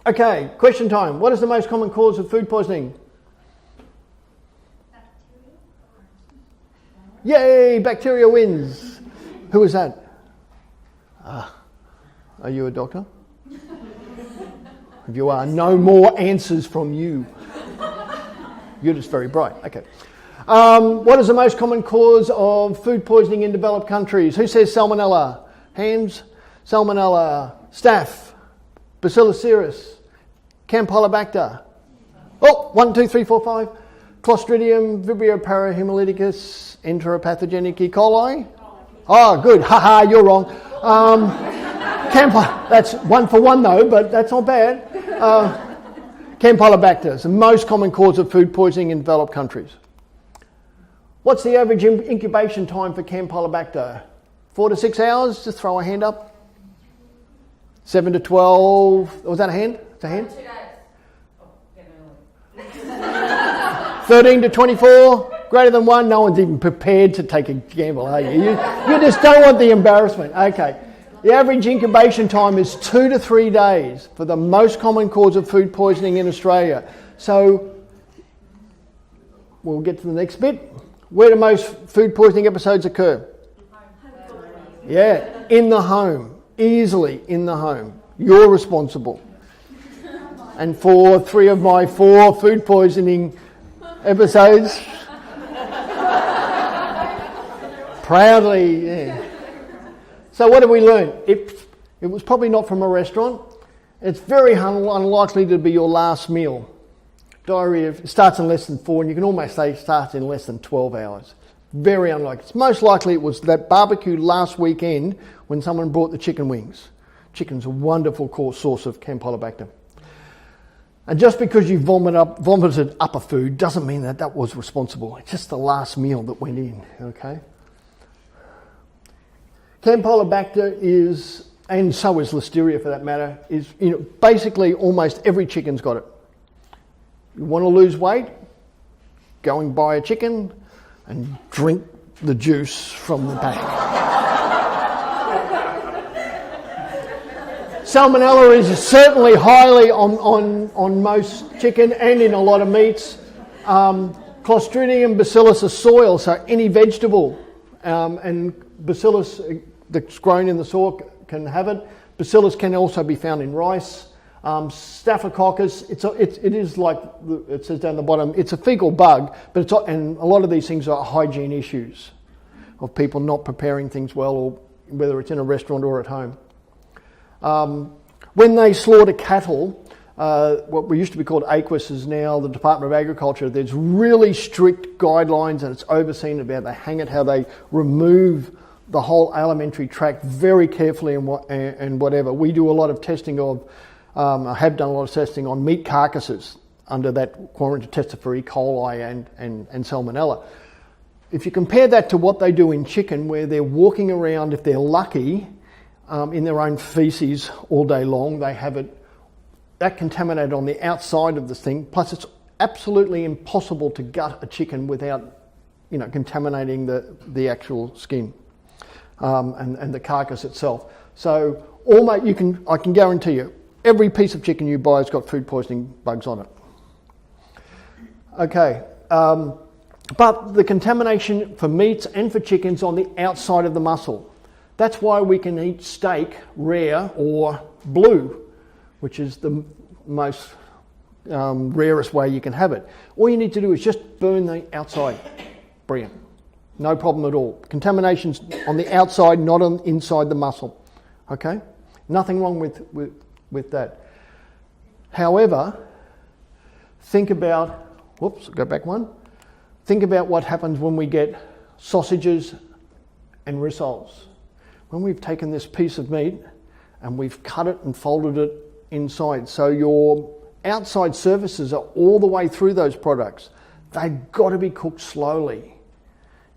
Okay, question time. What is the most common cause of food poisoning? Yay, bacteria wins. Who was that? Are you a doctor? If you are, no more answers from you. You're just very bright. Okay. What is the most common cause of food poisoning in developed countries? Who says salmonella? Hands. Salmonella. Staph. Bacillus cereus. Campylobacter. Oh, 1, 2, 3, 4, 5. Clostridium, Vibrio parahemolyticus, enteropathogenic E. coli. Oh, good. Haha, you're wrong. That's 1 for 1 though, but that's not bad. Campylobacter is the most common cause of food poisoning in developed countries. What's the average incubation time for Campylobacter? 4 to 6 hours? Just throw a hand up. 7 to 12. Was that a hand? It's a hand? 2 days. 13 to 24, greater than 1. No one's even prepared to take a gamble, are you? You just don't want the embarrassment. Okay. The average incubation time is 2 to 3 days for the most common cause of food poisoning in Australia. So, we'll get to the next bit. Where do most food poisoning episodes occur? Yeah, in the home. Easily in the home. You're responsible. And for 3 of my 4 food poisoning episodes, proudly, yeah. So what did we learn? It was probably not from a restaurant. It's very unlikely to be your last meal. Diarrhea starts in less than 4, and you can almost say it starts in less than 12 hours. Very unlikely. It's most likely it was that barbecue last weekend when someone brought the chicken wings. Chicken's a wonderful source of Campylobacter. And just because you vomited up a food doesn't mean that was responsible. It's just the last meal that went in, okay? Campylobacter is, and so is Listeria for that matter, is basically almost every chicken's got it. You want to lose weight? Go and buy a chicken and drink the juice from the pack. Salmonella is certainly highly on most chicken and in a lot of meats. Clostridium bacillus is soil, so any vegetable, and bacillus that's grown in the soil can have it. Bacillus can also be found in rice. Staphylococcus, it is like it says down the bottom, it's a fecal bug, but and a lot of these things are hygiene issues of people not preparing things well, or whether it's in a restaurant or at home. When they slaughter cattle, what we used to be called AQUIS is now the Department of Agriculture. There's really strict guidelines, and it's overseen about they hang it, how they remove the whole alimentary tract very carefully and whatever. We do a lot of testing of, I have done a lot of testing on meat carcasses under that quarantine tested for E. coli and salmonella. If you compare that to what they do in chicken, where they're walking around, if they're lucky, in their own feces all day long, they have that contaminated on the outside of this thing. Plus, it's absolutely impossible to gut a chicken without, contaminating the actual skin and the carcass itself. So, I can guarantee you, every piece of chicken you buy has got food poisoning bugs on it. Okay, but the contamination for meats and for chickens on the outside of the muscle. That's why we can eat steak rare or blue, which is the most rarest way you can have it. All you need to do is just burn the outside. Brilliant. No problem at all. Contamination's on the outside, not on inside the muscle. Okay? Nothing wrong with that. However, think about, go back one. Think about what happens when we get sausages and rissoles. When we've taken this piece of meat and we've cut it and folded it inside, so your outside surfaces are all the way through those products. They've got to be cooked slowly.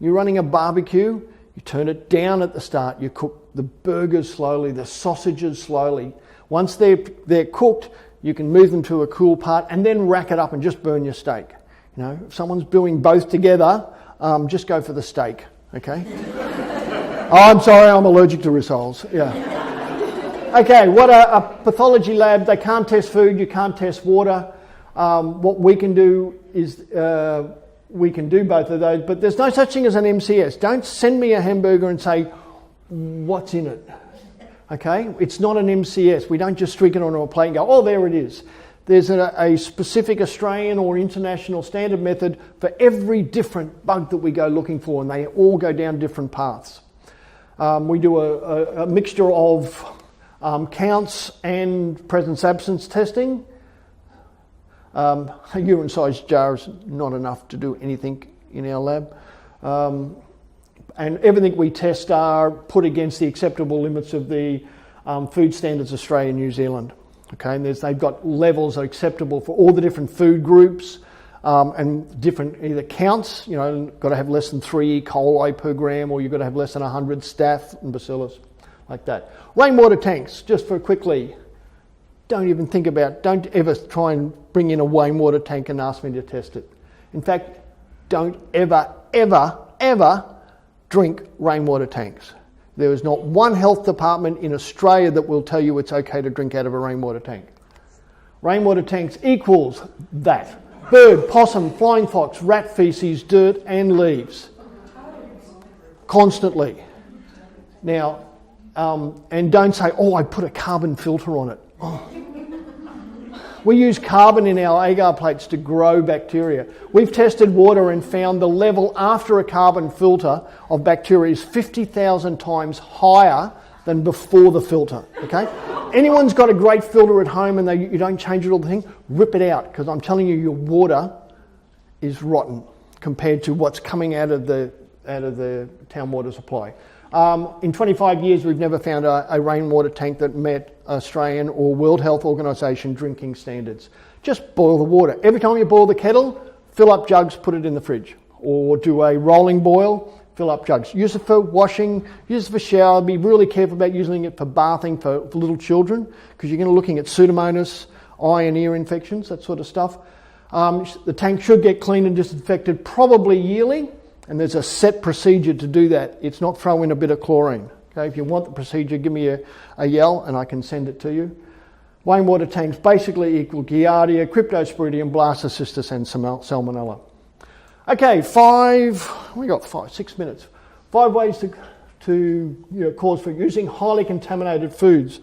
You're running a barbecue, you turn it down at the start, you cook the burgers slowly, the sausages slowly. Once they're cooked, you can move them to a cool part and then rack it up and just burn your steak. If someone's doing both together, just go for the steak, okay? Oh, I'm sorry, I'm allergic to rissoles. Yeah. Okay, what a pathology lab, they can't test food, you can't test water. What we can do is we can do both of those, but there's no such thing as an MCS. Don't send me a hamburger and say, what's in it? Okay, it's not an MCS. We don't just streak it onto a plate and go, oh, there it is. There's a specific Australian or international standard method for every different bug that we go looking for, and they all go down different paths. We do a mixture of counts and presence-absence testing. A urine-sized jar is not enough to do anything in our lab. And everything we test are put against the acceptable limits of the Food Standards Australia and New Zealand. Okay, and they've got levels that are acceptable for all the different food groups and different either counts. You know, got to have less than 3 E. coli per gram, or you've got to have less than 100 staph and bacillus, like that. Rainwater tanks, just for quickly, don't ever try and bring in a rainwater tank and ask me to test it. In fact, don't ever, ever, ever drink rainwater tanks. There is not one health department in Australia that will tell you it's okay to drink out of a rainwater tank. Rainwater tanks equals that. Bird, possum, flying fox, rat feces, dirt and leaves. Constantly. Now, and don't say, oh, I put a carbon filter on it. Oh. We use carbon in our agar plates to grow bacteria. We've tested water and found the level after a carbon filter of bacteria is 50,000 times higher than before the filter. Okay? Anyone's got a great filter at home and you don't change it all the thing, rip it out, because I'm telling you, your water is rotten compared to what's coming out of the town water supply. In 25 years, we've never found a rainwater tank that met Australian or World Health Organisation drinking standards. Just boil the water. Every time you boil the kettle, fill up jugs, put it in the fridge. Or do a rolling boil, fill up jugs. Use it for washing, use it for shower. Be really careful about using it for bathing for little children, because you're going to be looking at Pseudomonas, eye and ear infections, that sort of stuff. The tank should get cleaned and disinfected probably yearly. And there's a set procedure to do that. It's not throw in a bit of chlorine. Okay, if you want the procedure, give me a yell and I can send it to you. Rainwater tanks basically equal Giardia, Cryptosporidium, Blastocystis and Salmonella. Okay, 6 minutes. 5 ways to cause for using highly contaminated foods.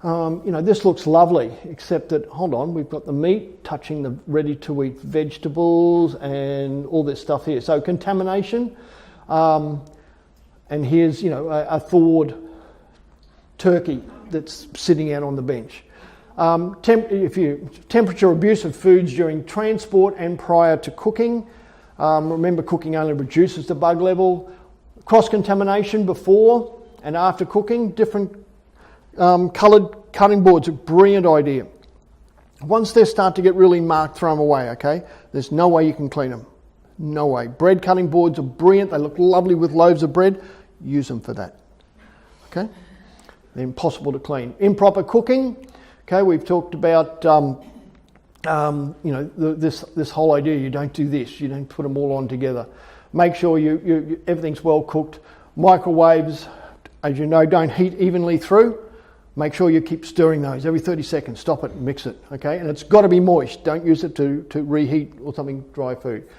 This looks lovely, except that, hold on, we've got the meat touching the ready-to-eat vegetables and all this stuff here. So contamination, and here's, a thawed turkey that's sitting out on the bench. Temperature abuse of foods during transport and prior to cooking. Remember, cooking only reduces the bug level. Cross-contamination before and after cooking, different coloured cutting boards, a brilliant idea. Once they start to get really marked, throw them away, okay? There's no way you can clean them. No way. Bread cutting boards are brilliant. They look lovely with loaves of bread. Use them for that. Okay? They're impossible to clean. Improper cooking. Okay, we've talked about this whole idea. You don't do this. You don't put them all on together. Make sure everything's well cooked. Microwaves, as you know, don't heat evenly through. Make sure you keep stirring those every 30 seconds. Stop it and mix it, okay? And it's got to be moist. Don't use it to reheat or something, dry food.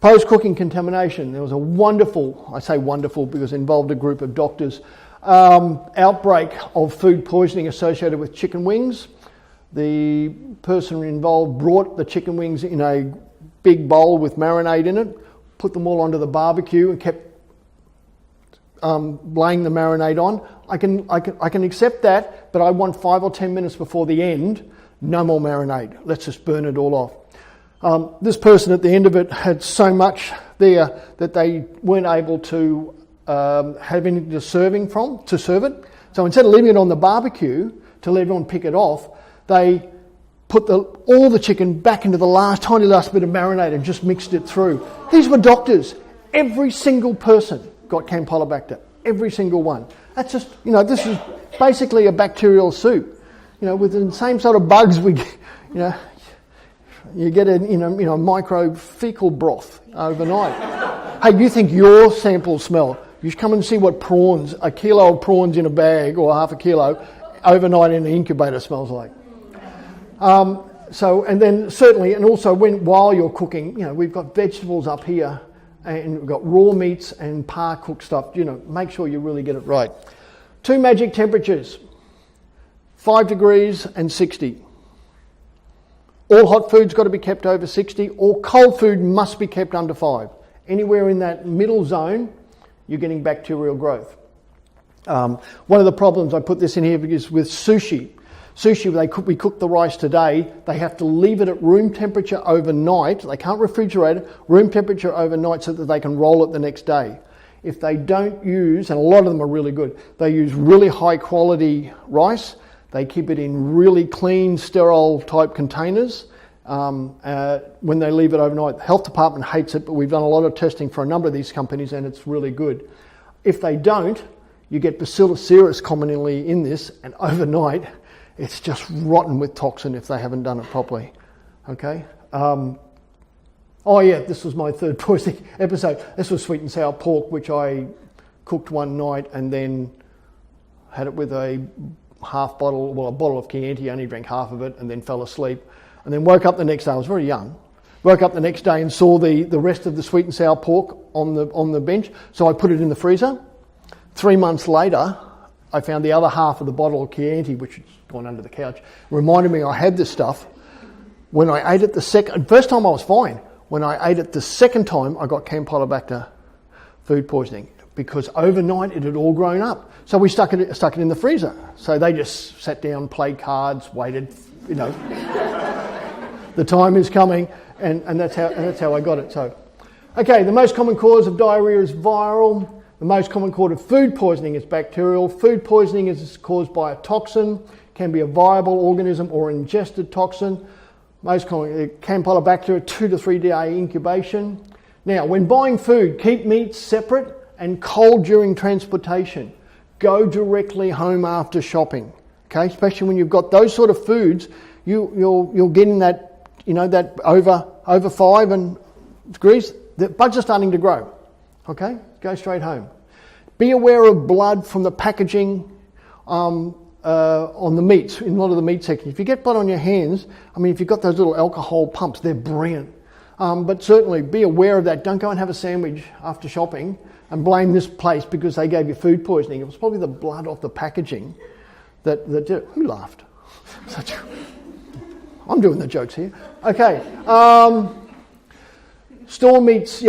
Post-cooking contamination. There was a wonderful, I say wonderful because it involved a group of doctors, outbreak of food poisoning associated with chicken wings. The person involved brought the chicken wings in a big bowl with marinade in it, put them all onto the barbecue and kept laying the marinade on. I can accept that, but I want 5 or 10 minutes before the end, no more marinade. Let's just burn it all off. This person at the end of it had so much there that they weren't able to have anything to serve it. So instead of leaving it on the barbecue to let everyone pick it off, they put all the chicken back into the tiny last bit of marinade and just mixed it through. These were doctors. Every single person got Campylobacter. Every single one. That's just, this is basically a bacterial soup. With the same sort of bugs you get a microfecal broth overnight. Hey, you think your samples smell? You should come and see what prawns, a kilo of prawns in a bag or half a kilo, overnight in the incubator smells like. And then certainly, and also while you're cooking, we've got vegetables up here and we've got raw meats and par-cooked stuff. Make sure you really get it right. 2 magic temperatures, 5 degrees and 60. All hot food's got to be kept over 60. All cold food must be kept under 5. Anywhere in that middle zone, you're getting bacterial growth. One of the problems, I put this in here, is with sushi. Sushi, we cook the rice today, they have to leave it at room temperature overnight. They can't refrigerate it, room temperature overnight so that they can roll it the next day. If they don't use, and a lot of them are really good, they use really high quality rice, they keep it in really clean, sterile type containers. When they leave it overnight, the health department hates it, but we've done a lot of testing for a number of these companies and it's really good. If they don't, you get Bacillus cereus commonly in this, and overnight, it's just rotten with toxin if they haven't done it properly. Okay? This was my third poisoning episode. This was sweet and sour pork, which I cooked one night and then had it with a bottle of Chianti, only drank half of it and then fell asleep. And then woke up the next day, I was very young, woke up the next day and saw the rest of the sweet and sour pork on the bench, so I put it in the freezer. 3 months later, I found the other half of the bottle of Chianti, which had gone under the couch. Reminded me I had this stuff. When I ate it first time I was fine. When I ate it the second time, I got Campylobacter food poisoning because overnight it had all grown up. So we stuck it in the freezer. So they just sat down, played cards, waited, the time is coming, and that's how I got it. So, okay, the most common cause of diarrhea is viral. The most common cause of food poisoning is bacterial. Food poisoning is caused by a toxin, can be a viable organism or ingested toxin. Most common, Campylobacter, 2 to 3 day incubation. Now, when buying food, keep meats separate and cold during transportation. Go directly home after shopping. Okay, especially when you've got those sort of foods, you're getting that, that over 5 degrees. The bugs are starting to grow. Okay, go straight home. Be aware of blood from the packaging on the meats, in a lot of the meat sections. If you get blood on your hands, if you've got those little alcohol pumps, they're brilliant. But certainly be aware of that. Don't go and have a sandwich after shopping and blame this place because they gave you food poisoning. It was probably the blood off the packaging that did it. Who laughed? I'm doing the jokes here. Okay. Store meats,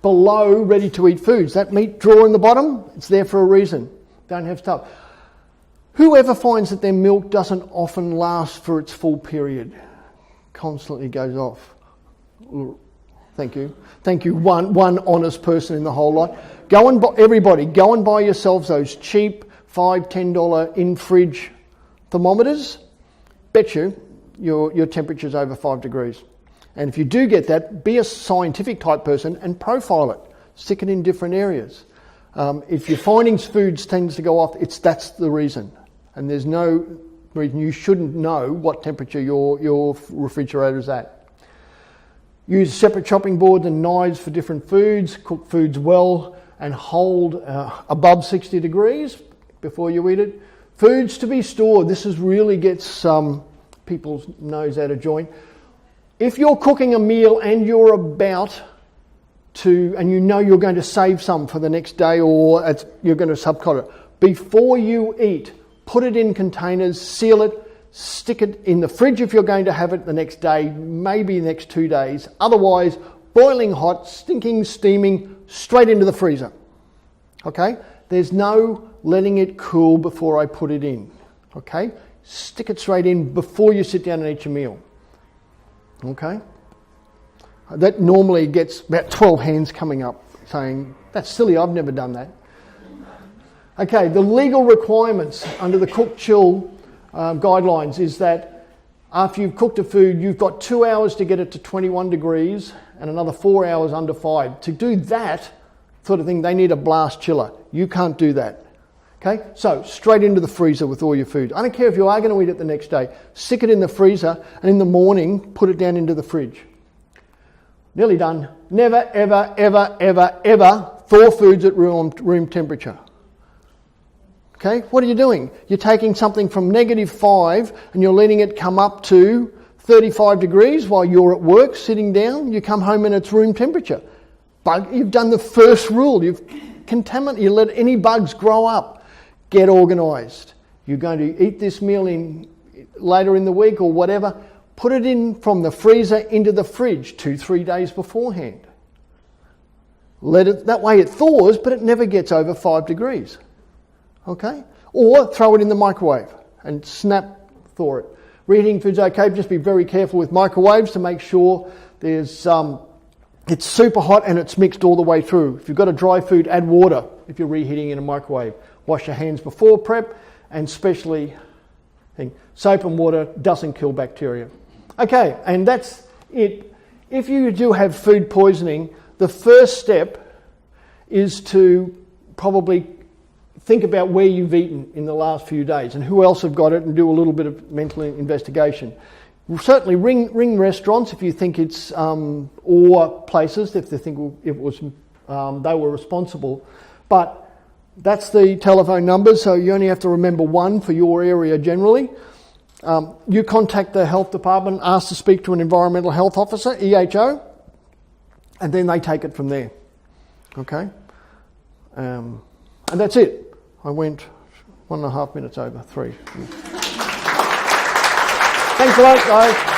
below ready-to-eat foods. That meat drawer in the bottom, it's there for a reason. Don't have stuff. Whoever finds that their milk doesn't often last for its full period, constantly goes off. Thank you. Thank you, one honest person in the whole lot. Everybody, go and buy yourselves those cheap $5, $10 in-fridge thermometers. Bet you your temperature's over 5 degrees. And if you do get that, be a scientific type person and profile it. Stick it in different areas. If your findings foods tends to go off, that's the reason. And there's no reason you shouldn't know what temperature your refrigerator is at. Use separate chopping boards and knives for different foods. Cook foods well and hold above 60 degrees before you eat it. Foods to be stored. This really gets people's nose out of joint. If you're cooking a meal and you're about to, and you're going to save some for the next day or you're going to subcot it, before you eat, put it in containers, seal it, stick it in the fridge if you're going to have it the next day, maybe the next 2 days. Otherwise, boiling hot, stinking, steaming, straight into the freezer. Okay? There's no letting it cool before I put it in. Okay? Stick it straight in before you sit down and eat your meal. Okay? That normally gets about 12 hands coming up saying, that's silly, I've never done that. Okay, the legal requirements under the cook chill guidelines is that after you've cooked a food, you've got 2 hours to get it to 21 degrees and another 4 hours under 5. To do that sort of thing, they need a blast chiller. You can't do that. Okay, so straight into the freezer with all your food. I don't care if you are going to eat it the next day. Stick it in the freezer and in the morning, put it down into the fridge. Nearly done. Never, ever, ever, ever, ever thaw foods at room temperature. Okay, what are you doing? You're taking something from -5 and you're letting it come up to 35 degrees while you're at work, sitting down. You come home and it's room temperature. You've done the first rule. You let any bugs grow up. Get organised. You're going to eat this meal later in the week or whatever. Put it in from the freezer into the fridge 2-3 days beforehand. That way it thaws, but it never gets over 5 degrees. Okay? Or throw it in the microwave and snap thaw it. Reheating food's okay, just be very careful with microwaves to make sure it's super hot and it's mixed all the way through. If you've got a dry food, add water if you're reheating in a microwave. Wash your hands before prep, and especially soap and water doesn't kill bacteria. Okay, and that's it. If you do have food poisoning, the first step is to probably think about where you've eaten in the last few days and who else have got it, and do a little bit of mental investigation. Certainly ring restaurants if you think it's, or places if they think it was they were responsible. But that's the telephone number, so you only have to remember one for your area generally. You contact the health department, ask to speak to an environmental health officer, EHO, and then they take it from there. Okay? And that's it. I went 1.5 minutes over 3. Thanks a lot, guys.